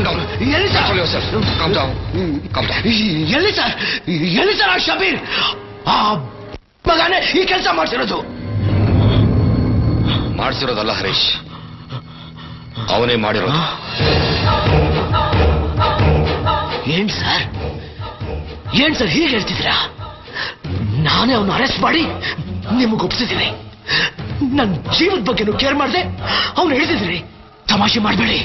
calm down. Control yourself. Calm down. Calm down. ಎಲ್ಲಿ sir ಆ ಶಬೀರ್ ಆ ಮಗನೇ ಈ ಕೆಲಸ ಮಾಡಿಸಿರೋದಲ್ಲ ಹರೀಶ್, ಅವನೇ ಮಾಡಿರೋದು. ಏನ್ ಸರ್ ಹೀಗೆ ಹೇಳ್ತಿದ್ದೀರಾ? ನಾನೇ ಅವನು ಅರೆಸ್ಟ್ ಮಾಡಿ ನಿಮಗೆ ಒಪ್ಪಿಸಿದ್ದೀನಿ. ನನ್ನ ಜೀವದ ಬಗ್ಗೆನೂ ಕೇರ್ ಮಾಡದೆ ಅವನು ಹೇಳಿದ್ರಿ. ತಮಾಷೆ ಮಾಡಬೇಡಿ.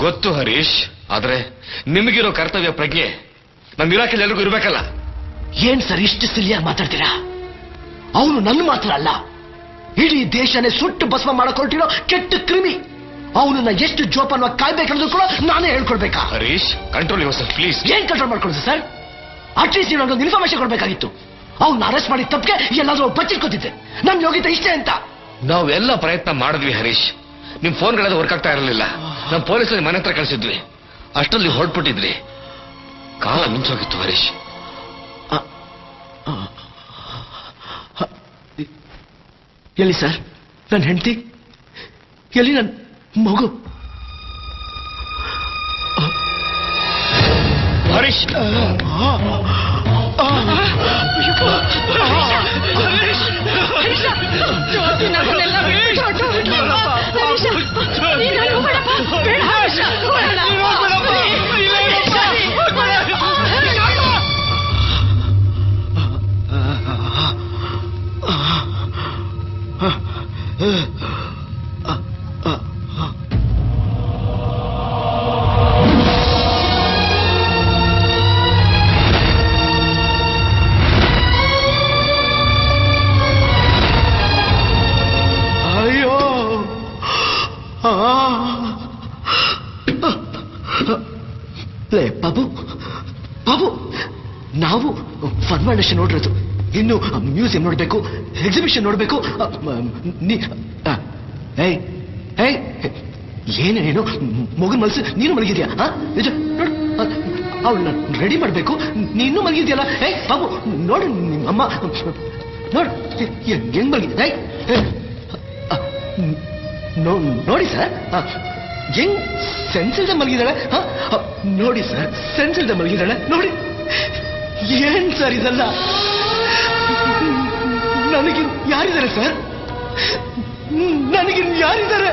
ಗೊತ್ತು ಹರೀಶ್, ಆದ್ರೆ ನಿಮಗಿರೋ ಕರ್ತವ್ಯ ಪ್ರಜ್ಞೆ ನಮ್ಮ ಇಲಾಖೆಯಲ್ಲಿ ಎಲ್ರಿಗೂ ಇರ್ಬೇಕಲ್ಲ. ಏನ್ ಸರ್ ಇಷ್ಟು ಸಿಲಿಯಾಗಿ ಮಾತಾಡ್ತೀರಾ? ಅವನು ನನ್ನ ಮಾತ್ರ ಅಲ್ಲ, ಇಡೀ ದೇಶನೇ ಸುಟ್ಟು ಭಸ್ಮ ಮಾಡಕೊಟ್ಟಿರೋ ಕೆಟ್ಟ ಕ್ರಿಮಿ. ಅವನನ್ನ ಎಷ್ಟು ಜೋಪಾನವಾಗಿ ಕಾಯ್ಬೇಕಂದ್ರೂ ಕೂಡ ನಾನೇ ಹೇಳ್ಕೊಡ್ಬೇಕಾ? Harish, control yourself please. ಏನ್ ಕಂಟ್ರೋಲ್ ಮಾಡ್ಕೊಳ್ಳಿ ಸರ್? ಅಟ್ಲೀಸ್ಟ್ ನೀವು ನನಗೊಂದು ಇನ್ಫಾರ್ಮೇಶನ್ ಕೊಡ್ಬೇಕಾಗಿತ್ತು. ಅವ್ನ ಅರೆಸ್ಟ್ ಮಾಡಿ ತಪ್ಪಿಗೆ ಎಲ್ಲಾದ್ರೂ ಬಚ್ಚಿಟ್ಕೋತಿದ್ದೆ. ನಮ್ ಯೋಗ್ಯತೆ ಇಷ್ಟೇ ಅಂತ. ನಾವೆಲ್ಲ ಪ್ರಯತ್ನ ಮಾಡಿದ್ವಿ ಹರೀಶ್. ನಿಮ್ ಫೋನ್ಗಳೆಲ್ಲ ವರ್ಕ್ ಆಗ್ತಾ ಇರಲಿಲ್ಲ. ನಮ್ಮ ಪೊಲೀಸರು ಮನೆ ಹತ್ರ ಕಳಿಸಿದ್ವಿ. ಅಷ್ಟರಲ್ಲಿ ಹೊರಟ್ಬಿಟ್ಟಿದ್ರಿ. ಕಾಲ ಮಿಂಚೋಗಿತ್ತು ಹರೀಶ್. ಎಲ್ಲಿ ಸರ್ ನನ್ನ ಹೆಂಡತಿ? ಎಲ್ಲಿ ನನ್ನ ಮಗು? ಹರೀಶ್, ಬಾಬು ಬಾಬು, ನಾವು ಫಾರ್ಮಾಲಿಟೇಷನ್ ನೋಡಿರೋದು, ಇನ್ನು ಮ್ಯೂಸಿಯಂ ನೋಡ್ಬೇಕು, ಎಕ್ಸಿಬಿಷನ್ ನೋಡ್ಬೇಕು. ಏನೇನು ಮಗನ್ ಮಲ್ಸಿ ನೀನು ಮಲಗಿದ್ಯಾ? ಅವಳನ್ನ ರೆಡಿ ಮಾಡ್ಬೇಕು, ನೀನು ಮಲಗಿದ್ಯಲ್ಲ. ಬಾಬು ನೋಡು, ನಿಮ್ಮಮ್ಮ ನೋಡು ಹೆಂಗ್ ಮಲಗಿದೆ. ನೋಡಿ ಸರ್, ಹೆಂಗ್ ಸೆನ್ಸ್ ಇಲ್ದೆ ಮಲಗಿದಾಳೆ. ನೋಡಿ ಸರ್, ಸೆನ್ಸ್ ಇಲ್ದೆ ಮಲಗಿದಾಳೆ ನೋಡಿ. ಏನ್ ಸರ್ ಇದೆಲ್ಲ? ನನಗೆ ಯಾರಿದ್ದಾರೆ ಸರ್? ನನಗೆ ಯಾರಿದ್ದಾರೆ?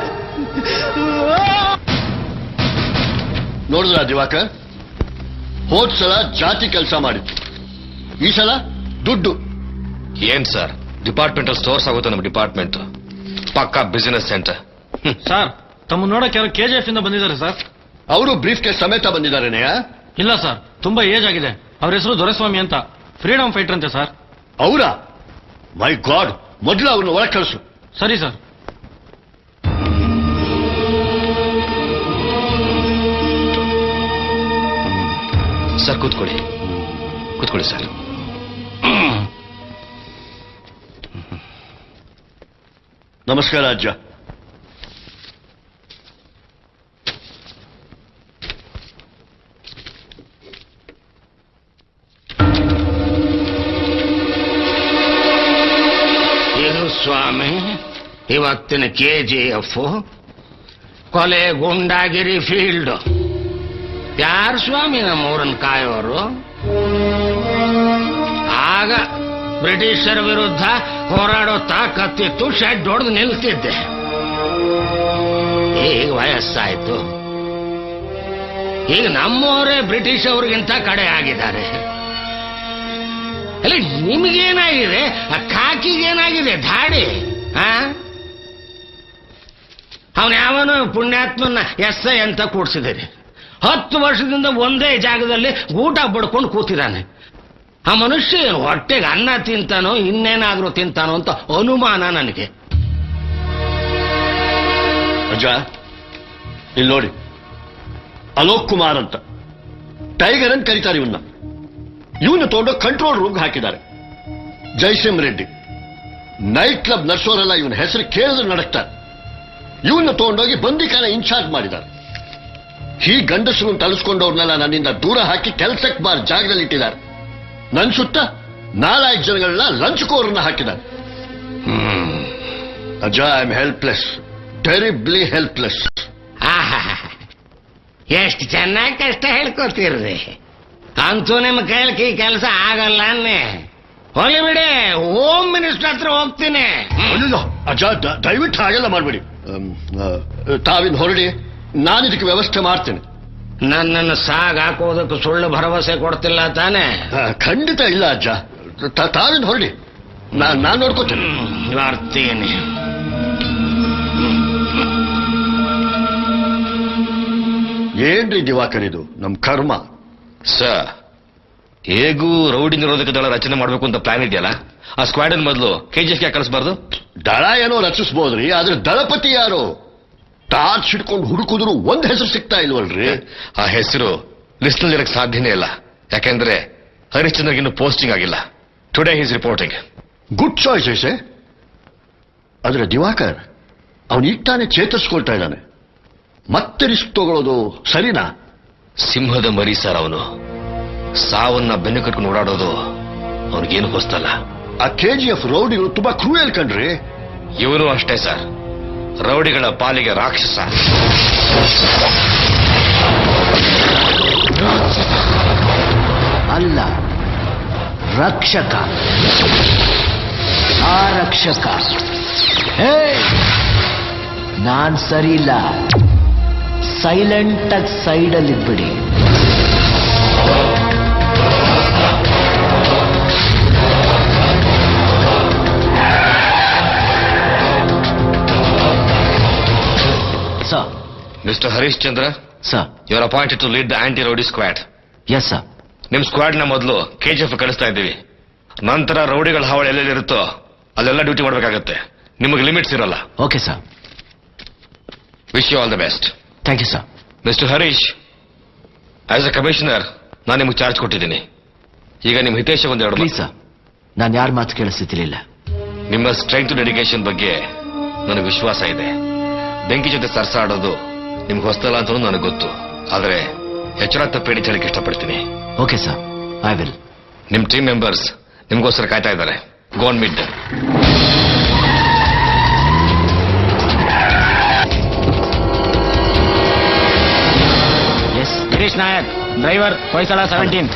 ನೋಡಿದ್ರ ದಿವಾಕರ್, ಹೋದ್ ಸಲ ಜಾತಿ ಕೆಲಸ ಮಾಡಿತ್ತು, ಈ ಸಲ ದುಡ್ಡು. ಏನ್ ಸರ್, ಡಿಪಾರ್ಟ್ಮೆಂಟಲ್ ಸ್ಟೋರ್ಸ್ ಆಗುತ್ತೆ ನಮ್ಮ ಡಿಪಾರ್ಟ್ಮೆಂಟ್. ಪಕ್ಕಾ ಬಿಸಿನೆಸ್ ಸೆಂಟರ್. ಸರ್, ತಮ್ಮ ನೋಡಕ್ಕೆ ಯಾರು KGF ಇಂದ ಬಂದಿದ್ದಾರೆ ಸರ್. ಅವರು ಬ್ರೀಫ್ ಕೇಸ್ ಸಮೇತ ಬಂದಿದ್ದಾರೇನೆಯ? ಇಲ್ಲ ಸರ್, ತುಂಬಾ ಏಜ್ ಆಗಿದೆ. ಅವ್ರ ಹೆಸರು ದೊರೆಸ್ವಾಮಿ ಅಂತ, ಫ್ರೀಡಮ್ ಫೈಟರ್ ಅಂತೆ ಸರ್. ಅವರಾ? ಮೈ ಗಾಡ್, ಮೊದಲು ಅವ್ರನ್ನ ಒಳಗೆ ಕಳಿಸು. ಸರಿ ಸರ್. ಸರ್ ಕೂತ್ಕೊಳ್ಳಿ ಸರ್. ನಮಸ್ಕಾರ ಅಜ್ಜ. ಇದು ಸ್ವಾಮಿ ಇವತ್ತಿನ KGF ಕೊಲೆ ಗುಂಡಾಗಿರಿ ಫೀಲ್ಡ್. ಯಾರು ಸ್ವಾಮಿ ನಮ್ಮೂರನ್ನು ಕಾಯೋರು? ಆಗ ಬ್ರಿಟಿಷರ ವಿರುದ್ಧ ಹೋರಾಡೋ ತಾಕತ್ತಿತ್ತು, ಶೆಡ್ ಹೊಡೆದು ನಿಲ್ತಿದ್ದೆ. ಈಗ ವಯಸ್ಸಾಯ್ತು, ಈಗ ನಮ್ಮವರೇ ಬ್ರಿಟಿಷ್ ಅವ್ರಿಗಿಂತ ಕಡೆ ಆಗಿದ್ದಾರೆ. ಅಲ್ಲ, ನಿಮಗೇನಾಗಿದೆ? ಆ ಕಾಕಿಗೇನಾಗಿದೆ ಧಾಡಿ? ಅವನು ಯಾವನು ಪುಣ್ಯಾತ್ಮನ್ನ SI ಅಂತ ಕೂಡ್ಸಿದ್ದೀರಿ. 10 ವರ್ಷದಿಂದ ಒಂದೇ ಜಾಗದಲ್ಲಿ ಊಟ ಬಡ್ಕೊಂಡು ಕೂತಿದ್ದಾನೆ. ಆ ಮನುಷ್ಯ ಹೊಟ್ಟೆಗೆ ಅನ್ನ ತಿಂತಾನೋ ಇನ್ನೇನಾದ್ರೂ ತಿಂತಾನೋ ಅಂತ ಅನುಮಾನ ನನಗೆ. ಅಜ್ಜ, ಇಲ್ಲಿ ನೋಡಿ, ಅಲೋಕ್ ಕುಮಾರ್ ಅಂತ ಟೈಗರ್ ಅಂತ ಕರೀತಾರೆ ಇವನ್ನ. ಇವನ್ನ ತಗೊಂಡು ಕಂಟ್ರೋಲ್ ರೂಮ್ ಹಾಕಿದ್ದಾರೆ. ಜೈಸಿಂ ರೆಡ್ಡಿ ನೈಟ್ ಕ್ಲಬ್ ನಡ್ಸೋರೆಲ್ಲ ಇವನ ಹೆಸರು ಕೇಳಿದ್ರೆ ನಡಕ್ತಾರೆ. ಇವನ್ನ ತಗೊಂಡೋಗಿ ಬಂದಿಖಾನೆ ಇನ್ಚಾರ್ಜ್ ಮಾಡಿದ್ದಾರೆ. ಈ ಗಂಡಸರನ್ನು ತಳಿಸ್ಕೊಂಡವ್ರನ್ನೆಲ್ಲ ನನ್ನಿಂದ ದೂರ ಹಾಕಿ ಕೆಲಸಕ್ಕೆ ಬಾರ್ ಜಾಗದಲ್ಲಿ ಇಟ್ಟಿದ್ದಾರೆ. ನನ್ನ ಸುತ್ತ 4 ಜನಗಳನ್ನ ಲಂಚ್ಕೋರನ್ನ ಹಾಕಿದ್ದಾರೆ. ಅಜ್ಜ, I am helpless, terribly helpless. ಎಷ್ಟು ಚೆನ್ನಾಗಿ ಕಷ್ಟ ಹೇಳ್ಕೊತೀರ್ರಿ. ಅಂತೂ ನಿಮ್ಮ ಕೈಲಿ ಈ ಕೆಲಸ ಆಗಲ್ಲ ಅನ್ನೆ. ಹೋಗಿ ಬಿಡಿ, ಹೋಮ್ ಮಿನಿಸ್ಟರ್ ಹತ್ರ ಹೋಗ್ತೀನಿ. ಅಯ್ಯೋ ಅಜ್ಜ, ದಯವಿಟ್ಟು ಹಾಗೆಲ್ಲ ಮಾಡಬೇಡಿ. ತಾವಿನ್ ಹೊರಡಿ, ನಾನು ಇದಕ್ಕೆ ವ್ಯವಸ್ಥೆ ಮಾಡ್ತೇನೆ. ನನ್ನನ್ನು ಸಾಗ್ ಹಾಕೋದಕ್ಕೆ ಸುಳ್ಳು ಭರವಸೆ ಕೊಡ್ತಿಲ್ಲ ತಾನೆ? ಖಂಡಿತ ಇಲ್ಲ ಅಜ್ಜ, ತಾವಿನ್ ಹೊರಡಿ, ನಾನು ನೋಡ್ಕೋತೇನೆ. ಬರ್ತೀನಿ. ಏನ್ರಿ ದಿವಾಕರ್, ಇದು ನಮ್ ಕರ್ಮ. ಸರ್, ಹೇಗೂ ರೌಡಿ ನಿರೋಧಕ ದಳ ರಚನೆ ಮಾಡ್ಬೇಕು ಅಂತ ಪ್ಲಾನ್ ಇದೆಯಲ್ಲ, ಆ ಸ್ಕ್ವಾಡ್ ಮೊದಲು KGF ಕಳಿಸಬಾರ್ದು. ದಳ ಏನೋ ರಚಿಸ್ಬೋದ್ರಿ, ಆದ್ರೆ ದಳಪತಿ ಯಾರು? ಟಾರ್ಚ್ ಹಿಡ್ಕೊಂಡು ಹುಡುಕಿದ್ರು ಒಂದ್ ಹೆಸರು ಸಿಗ್ತಾ ಇಲ್ವಲ್ರಿ. ಆ ಹೆಸರು ಲಿಸ್ಟ್ ನಲ್ಲಿ ಇರಕ್ಕೆ ಸಾಧ್ಯನೇ ಇಲ್ಲ. ಯಾಕೆಂದ್ರೆ ಹರಿಶ್ಚಂದ್ರಗೆ ಇನ್ನು ಪೋಸ್ಟಿಂಗ್ ಆಗಿಲ್ಲ. Today is reporting. Good choice ಐಸೆ. ಆದ್ರೆ ದಿವಾಕರ್ ಅವನು ಈಗ ತಾನೇ ಚೇತರಿಸ್ಕೊಳ್ತಾ ಇದ್ದಾನೆ. ಮತ್ತೆ ರಿಸ್ಕ್ ತಗೊಳ್ಳೋದು ಸರಿನಾ? ಸಿಂಹದ ಮರಿ ಸರ್ ಅವನು. ಸಾವನ್ನ ಬೆನ್ನು ಕಟ್ಕೊಂಡು ಓಡಾಡೋದು ಅವನಿಗೇನು ಹೊಸ್ತಲ್ಲ. ಆ KGF ರೌಡಿಗಳು ತುಂಬಾ ಕ್ರೂಯಲ್ ಕಣ್ರಿ. ಇವನು ಅಷ್ಟೇ ಸರ್, ರೌಡಿಗಳ ಪಾಲಿಗೆ ರಾಕ್ಷಸ. ಅಲ್ಲ, ರಕ್ಷಕ, ಆರಕ್ಷಕ. ಹೇ, ನಾನ್ ಸರಿ ಇಲ್ಲ. ಸೈಲೆಂಟ್ ಆಗಿ ಸೈಡಲ್ಲಿ ಇದ್ಬಿಡಿ. Sir. Mister Harishchandra, sir. You are appointed to lead the anti rowdy squad. Yes sir. ನಿಮ್ ಸ್ಕ್ವಾಡ್ ನ ಮೊದಲು KGF ಕಳಿಸ್ತಾ ಇದ್ದೀವಿ. ನಂತರ ರೌಡಿಗಳ ಹಾವಳಿ ಎಲ್ಲೆಲ್ಲಿರುತ್ತೋ ಅಲ್ಲೆಲ್ಲ ಡ್ಯೂಟಿ ಮಾಡಬೇಕಾಗತ್ತೆ. ನಿಮಗೆ ಲಿಮಿಟ್ಸ್ ಇರಲ್ಲ. Okay sir. Wish you all the best. Thank you sir. Mister Harish, as a commissioner ನಾನು ನಿಮಗೆ ಚಾರ್ಜ್ ಕೊಟ್ಟಿದ್ದೀನಿ. ಈಗ ನಿಮ್ಮ ಹಿತೇಶ ಒಂದೆರಡು ಪ್ಲೀಸ್ ಸರ್, ನಾನು ಯಾರ ಮಾತು ಕೇಳಿಸ್ತಿರ್ಲಿಲ್ಲ. ನಿಮ್ಮ ಸ್ಟ್ರೆಂತ್ ಡೆಡಿಕೇಶನ್ ಬಗ್ಗೆ ನನಗೆ ವಿಶ್ವಾಸ ಇದೆ. ಬೆಂಕಿ ಜೊತೆ ಸರ್ಸಾಡೋದು ನಿಮ್ಗೆ ಹೊಸ್ತಲ್ಲ ಅಂತ ನನಗೆ ಗೊತ್ತು. ಆದರೆ ಎಚ್ಚರ ತಪ್ಪೇಡಿ ಹೇಳಕ್ಕೆ ಇಷ್ಟಪಡ್ತೀನಿ. Okay sir, I will. ನಿಮ್ ಟೀಮ್ ಮೆಂಬರ್ಸ್ ನಿಮ್ಗೋಸ್ಕರ ಕಾಯ್ತಾ ಇದ್ದಾರೆ. Go on meet them. Yes. Girish Nayak, driver, Hoysala 17.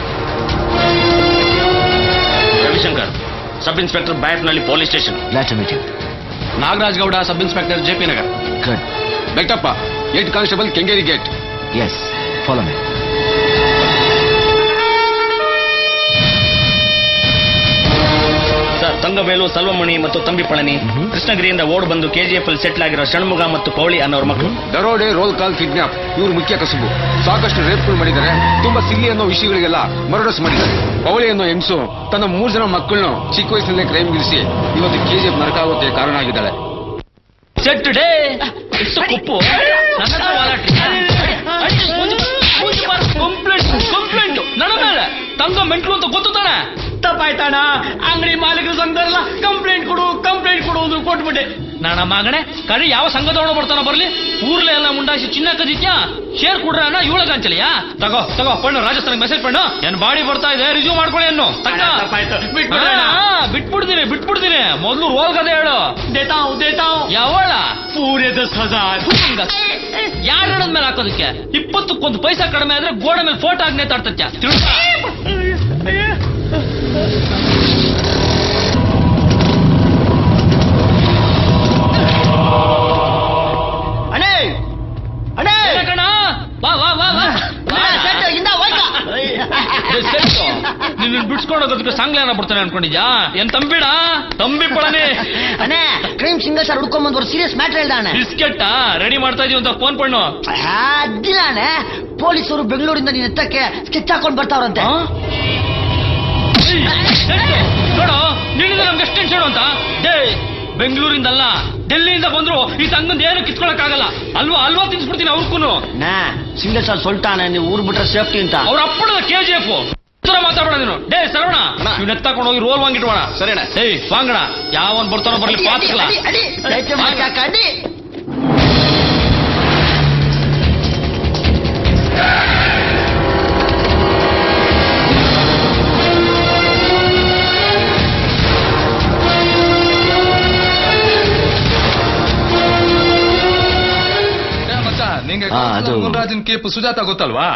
Ravishankar, sub inspector Byatnalli police station. Glad to meet you. Nagaraj Gowda, sub inspector JP Nagar. Good. Bettappa, 8 constable, Kengeri gate. Yes, follow me. Sir, Thangavelu, Selvamani ಮತ್ತು ತಂಬಿ ಪಳನಿ ಕೃಷ್ಣಗಿರಿಯಿಂದ ಓಡ್ ಬಂದು KGF ಅಲ್ಲಿ settle ಆಗಿರೋ ಷಣ್ಮುಗ ಮತ್ತು ಕೌಳಿ ಅನ್ನೋರ ಮಕ್ಕಳು. ದರೋಡೆ, ರೋಲ್ ಕಾಲ್, ಕಿಡ್ನಾಪ್ ಇವ್ರು ಮುಖ್ಯ ಕಸುಬು. ಸಾಕಷ್ಟು ರೇಪ್ಗಳು ಮಾಡಿದ್ದಾರೆ. ತುಂಬಾ ಸಿಲ್ಲಿ ಅನ್ನೋ ವಿಷಯಗಳಿಗೆಲ್ಲ ಮರ್ಡರ್ಸ್ ಮಾಡಿದ್ದಾರೆ. ಪೌಳಿ ಅನ್ನೋ ಹೆಂಗಸು ತನ್ನ 3 ಜನ ಮಕ್ಕಳನ್ನು ಚಿಕ್ಕ ವಯಸ್ಸಿನಲ್ಲೇ ಕ್ರೈಮ್ ಗಿಳಿಸಿ ಇವತ್ತು KGF ನರಕ ಆಗೋಕೆ ಕಾರಣ ಆಗಿದ್ದಾಳೆ. ಸೆಟ್ ಡೇ ಕುಪ್ಪು ಕಂಪ್ಲೇಂಟ್ ನನ್ನ ಮೇಲೆ. ತಂಗ ಮೆಂಟ್ಲು ಅಂತ ಗೊತ್ತು ತಾನೆ? ತಪ್ಪಾಯ್ತಾಣ. ಅಂಗಡಿ ಮಾಲೀಕರ ಸಂಘದಲ್ಲ ಕಂಪ್ಲೇಂಟ್ ಕೊಡು ಅಂದ್ರು ಕೊಟ್ಬಿಟ್ಟೆ. ನನ್ನ ಮಗನೇ ಕಡೆ ಯಾವ ಸಂಘದವನು ಬರ್ತಾನ ಬರ್ಲಿ, ಊರ್ಲೆ ಎಲ್ಲ ಮುಂಡಾಸಿ ಚಿನ್ನ ಕದಿತ್ಯಾ, ಶೇರ್ ಕೊಡ್ರ ಅಣ್ಣ ಇವಳಗ ಅಂಚಲಿಯಾ. ತಗೋ ಪಣ್ಣು, ರಾಜಸ್ಥಾನ ಮೆಸೇಜ್ ಪಣ್ಣು, ಏನ್ ಬಾಡಿ ಬರ್ತಾ ಇದೆ, ರಿಸ್ಯೂ ಮಾಡ್ಕೊಳ್ಳಿ ಅನ್ನು. ಬಿಟ್ಬಿಡ್ತೀನಿ. ಮೊದ್ಲು ರೋಲ್ ಕದೆ ಹೇಳು. ದೇತಾವ್ ಯಾವಳ ಪೂರೇ 10,000. ಯಾರು ಹೇಳೋದ್ ಮೇಲೆ ಹಾಕೋದಕ್ಕೆ 20 ಪೈಸಾ ಕಡಿಮೆ ಆದ್ರೆ ಗೋಡೆ ಮೇಲೆ ಫೋಟೋ ಆಗಿ ನೇತಾಡ್ತಚ್ಚ. ನಿನ್ನ ಬಿಡ್ಸ್ಕೊಂಡು ಹೋಗೋದಕ್ಕೆ ಸಾಂಗ್ಲೇನ ಬಿಡ್ತಾನೆ ಅನ್ಕೊಂಡಿದ್ಯಾ? ಏನ್ ತಂಬಿ ಪಳನೆ ಅಣ್ಣ, ಕ್ರೈಮ್ ಸಿಂಗಲ್ ಸರ್ ಹುಡ್ಕೊಂಡ್ ಬಂದ್ ಸೀರಿಯಸ್ ಮ್ಯಾಟರ್ ಹೇಳ್ದ ಅಣ್ಣ. ಬಿಸ್ಕೆಟ್ ರೆಡಿ ಮಾಡ್ತಾ ಇದೀವಿ ಅಂತ ಫೋನ್ ಪಣ್ಣು. ಅದಿಲ್ಲ ಅಣ್ಣ, ಪೊಲೀಸರು ಬೆಂಗಳೂರಿಂದ ನಿನ್ನ ಎತ್ತಕ್ಕೆ ಸ್ಕೆಚ್ ಹಾಕೊಂಡ್ ಬರ್ತಾವ್ರಂತೆ. ನೋಡು, ನಿನ್ನಿಂದ ನಮ್ಗೆ ಎಷ್ಟು ಟೆನ್ಷನ್ ಅಂತ. ಬೆಂಗಳೂರಿಂದಲ್ಲ, ಡೆಲ್ಲಿಯಿಂದ ಬಂದ್ರು ಈ ಸಂಘದ ಏನು ಕಿತ್ಕೊಳಕ್ ಆಗಲ್ಲ. ಅಲ್ವಾ ತಿನ್ಸ್ಬಿಡ್ತೀನಿ ಅವ್ರಿಗೂ. ಸಿಂಗಲ್ ಸರ್ ಸೊಲ್ತಾನೆ, ನೀವು ಊರ್ ಬಿಟ್ರೆ ಸೇಫ್ಟಿ ಅಂತ. ಅವ್ರ ಅಪ್ಪಣದ KGF ಮಾತಾಡೋಣ ನೀನು. ಸರವಣ, ನೀವು ಎತ್ತಾಕೊಂಡು ಹೋಗಿ ರೋಲ್ ವಾಂಗಿಟ್ಕೋಣ. ಸರಿನಾ? ವಾಂಗಣ ಯಾವನ್ ಬರ್ತಾನೋ ಬರ್ಲಿ, ಪಾತ್ಕಲ. ನಿಂಗೆ ಅದು ಮುನ್ರಾಜನ್ ಕೇಪು ಸುಜಾತ ಗೊತ್ತಲ್ವಾ?